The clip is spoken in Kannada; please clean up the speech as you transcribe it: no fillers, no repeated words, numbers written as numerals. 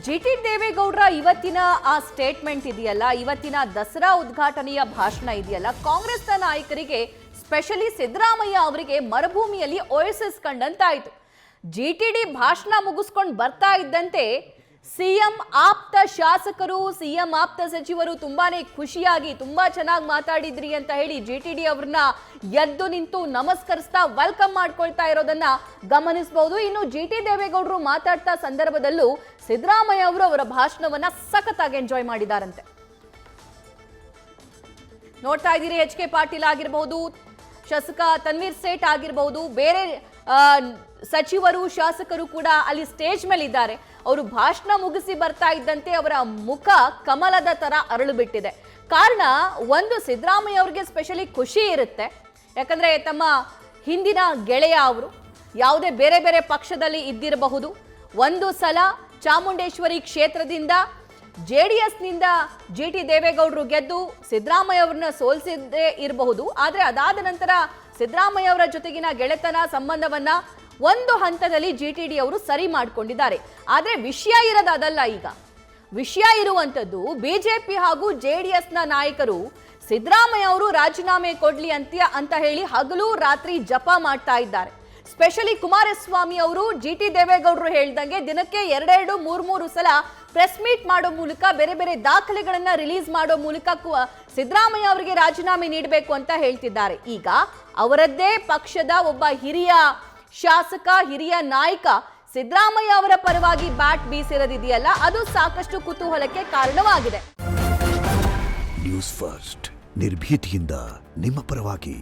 ಜಿಟಿ ದೇವೇಗೌಡರ ಇವತ್ತಿನ ಆ ಸ್ಟೇಟ್ಮೆಂಟ್ ಇದೆಯಲ್ಲ, ಇವತ್ತಿನ ದಸರಾ ಉದ್ಘಾಟನೆಯ ಭಾಷಣ ಇದೆಯಲ್ಲ, ಕಾಂಗ್ರೆಸ್ನ ನಾಯಕರಿಗೆ ಸ್ಪೆಷಲಿ ಸಿದ್ದರಾಮಯ್ಯ ಅವರಿಗೆ ಮರುಭೂಮಿಯಲ್ಲಿ ಓಯಸಿಸ್ ಕಂಡಂತಾಯಿತು. ಜಿಟಿಡಿ ಭಾಷಣ ಮುಗಿಸ್ಕೊಂಡು ಬರ್ತಾ ಇದ್ದಂತೆ ಸಿಎಂ ಆಪ್ತ ಶಾಸಕರು, ಸಿಎಂ ಆಪ್ತ ಸಚಿವರು ತುಂಬಾನೇ ಖುಷಿಯಾಗಿ ತುಂಬಾ ಚೆನ್ನಾಗಿ ಮಾತಾಡಿದ್ರಿ ಅಂತ ಹೇಳಿ ಜಿಟಿಡಿ ಅವ್ರನ್ನ ಎದ್ದು ನಿಂತು ನಮಸ್ಕರಿಸ್ತಾ ವೆಲ್ಕಮ್ ಮಾಡ್ಕೊಳ್ತಾ ಇರೋದನ್ನ ಗಮನಿಸಬಹುದು. ಇನ್ನು ಜಿಟಿ ದೇವೇಗೌಡರು ಮಾತಾಡ್ತಾ ಸಂದರ್ಭದಲ್ಲೂ ಸಿದ್ದರಾಮಯ್ಯ ಅವರು ಅವರ ಭಾಷಣವನ್ನ ಸಖತ್ತಾಗಿ ಎಂಜಾಯ್ ಮಾಡಿದಾರಂತೆ. ನೋಡ್ತಾ ಇದ್ದೀರಿ, ಎಚ್ ಕೆ ಪಾಟೀಲ್ ಆಗಿರಬಹುದು, ಶಾಸಕ ತನ್ವೀರ್ ಸೇಠ್ ಆಗಿರಬಹುದು, ಬೇರೆ ಸಚಿವರು ಶಾಸಕರು ಕೂಡ ಅಲ್ಲಿ ಸ್ಟೇಜ್ ಮೇಲೆ ಇದ್ದಾರೆ. ಅವರು ಭಾಷಣ ಮುಗಿಸಿ ಬರ್ತಾ ಇದ್ದಂತೆ ಅವರ ಮುಖ ಕಮಲದ ತರ ಅರಳು ಬಿಟ್ಟಿದೆ. ಕಾರಣ ಒಂದು, ಸಿದ್ದರಾಮಯ್ಯ ಅವ್ರಿಗೆ ಸ್ಪೆಷಲಿ ಖುಷಿ ಇರುತ್ತೆ, ಯಾಕಂದ್ರೆ ತಮ್ಮ ಹಿಂದಿನ ಗೆಳೆಯ ಅವರು ಯಾವುದೇ ಬೇರೆ ಬೇರೆ ಪಕ್ಷದಲ್ಲಿ ಇದ್ದಿರಬಹುದು. ಒಂದು ಸಲ ಚಾಮುಂಡೇಶ್ವರಿ ಕ್ಷೇತ್ರದಿಂದ JDSನಿಂದ ಜಿಟಿ ದೇವೇಗೌಡರು ಗೆದ್ದು ಸಿದ್ದರಾಮಯ್ಯ ಅವ್ರನ್ನ ಸೋಲಿಸಿದ್ದೇ ಇರಬಹುದು. ಆದರೆ ಅದಾದ ನಂತರ ಸಿದ್ದರಾಮಯ್ಯ ಅವರ ಜೊತೆಗಿನ ಗೆಳೆತನ ಸಂಬಂಧವನ್ನ ಒಂದು ಹಂತದಲ್ಲಿ ಜಿಟಿಡಿ ಅವರು ಸರಿ ಮಾಡಿಕೊಂಡಿದ್ದಾರೆ. ಆದರೆ ವಿಷಯ ಇರೋದು ಅದಲ್ಲ. ಈಗ ವಿಷಯ ಇರುವಂತದ್ದು ಬಿಜೆಪಿ ಹಾಗೂ JDSನ ನಾಯಕರು ಸಿದ್ದರಾಮಯ್ಯ ಅವರು ರಾಜೀನಾಮೆ ಕೊಡ್ಲಿ ಅಂತ ಹೇಳಿ ಹಗಲು ರಾತ್ರಿ ಜಪ ಮಾಡ್ತಾ ಇದ್ದಾರೆ. ಸ್ಪೆಷಲಿ ಕುಮಾರಸ್ವಾಮಿ ಅವರು ಜಿಟಿ ದೇವೇಗೌಡರು ಹೇಳ್ದಂಗೆ ದಿನಕ್ಕೆ 2-3 ಸಲ ಪ್ರೆಸ್ ಮೀಟ್ ಮಾಡೋ ಮೂಲಕ ಬೇರೆ ಬೇರೆ ದಾಖಲೆಗಳನ್ನ ರಿಲೀಸ್ ಮಾಡೋ ಮೂಲಕ ಸಿದ್ದರಾಮಯ್ಯ ಅವರಿಗೆ ರಾಜೀನಾಮೆ ನೀಡಬೇಕು ಅಂತ ಹೇಳ್ತಿದ್ದಾರೆ. ಈಗ ಅವರದ್ದೇ ಪಕ್ಷದ ಒಬ್ಬ ಹಿರಿಯ ಶಾಸಕ, ಹಿರಿಯ ನಾಯಕ ಸಿದ್ದರಾಮಯ್ಯ ಅವರ ಪರವಾಗಿ ಬ್ಯಾಟ್ ಬೀಸಿರೋದಿದೆಯಲ್ಲ, ಅದು ಸಾಕಷ್ಟು ಕುತೂಹಲಕ್ಕೆ ಕಾರಣವಾಗಿದೆ. ನ್ಯೂಸ್ ಫಸ್ಟ್, ನಿರ್ಭೀತಿಯಿಂದ ನಿಮ್ಮ ಪರವಾಗಿ.